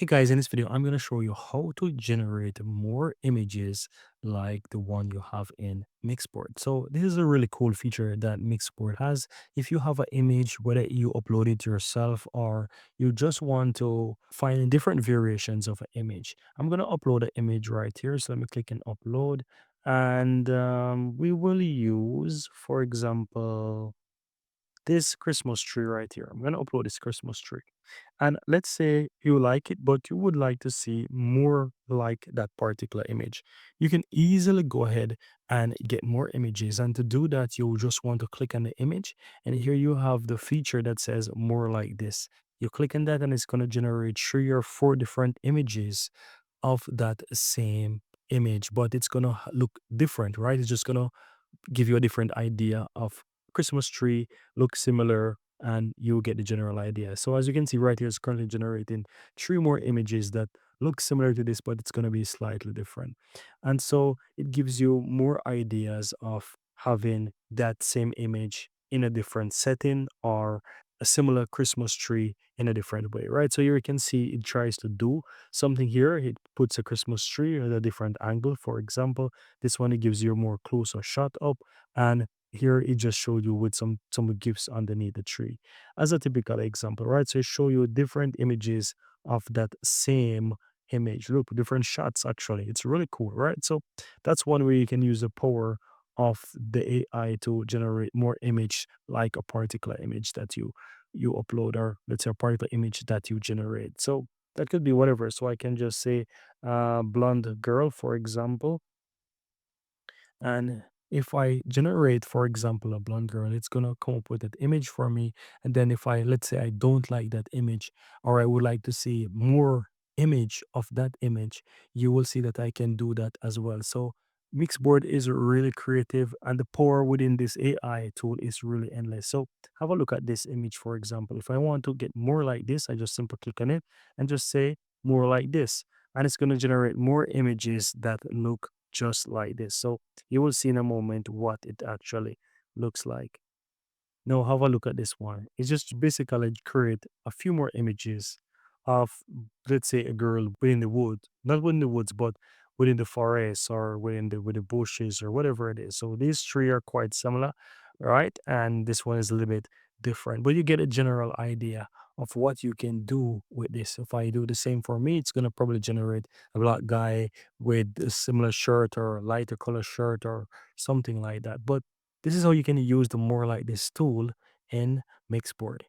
Hey guys, in this video, I'm going to show you how to generate more images like the one you have in Mixboard. So this is a really cool feature that Mixboard has. If you have an image, whether you upload it yourself or you just want to find different variations of an image, I'm going to upload an image right here. So let me click on upload and we will use, for example, this Christmas tree right here. I'm going to upload this Christmas tree. And let's say you like it, but you would like to see more like that particular image. You can easily go ahead and get more images. And to do that, you just want to click on the image. And here you have the feature that says more like this. You click on that and it's going to generate 3 or 4 different images of that same image, but it's going to look different, right? It's just going to give you a different idea of Christmas tree, look similar, and you get the general idea. So as you can see right here, it's currently generating 3 more images that look similar to this, but it's going to be slightly different. And so it gives you more ideas of having that same image in a different setting or a similar Christmas tree in a different way, right? So here you can see it tries to do something here. It puts a Christmas tree at a different angle. For example, this one, it gives you a more closer shot up, and here it just showed you with some gifts underneath the tree as a typical example, right? So it show you different images of that same image. Look, different shots actually. It's really cool, right? So that's one way you can use the power of the AI to generate more image like a particular image that you upload, or let's say a particular image that you generate. So that could be whatever. So I can just say blonde girl, for example, and if I generate, for example, a blonde girl, it's gonna come up with that image for me. And then if I, let's say I don't like that image, or I would like to see more image of that image, you will see that I can do that as well. So Mixboard is really creative, and the power within this AI tool is really endless. So have a look at this image, for example. If I want to get more like this, I just simply click on it and just say more like this. And it's going to generate more images that look just like this. So you will see in a moment what it actually looks like. Now have a look at this one. It's just basically create a few more images of, let's say, a girl within the wood, not within the woods, but within the forest or within the bushes or whatever it is. So these 3 are quite similar, right? And this one is a little bit different, but you get a general idea of what you can do with this. If I do the same for me, it's gonna probably generate a black guy with a similar shirt or lighter color shirt or something like that. But this is how you can use the more like this tool in Mixboard.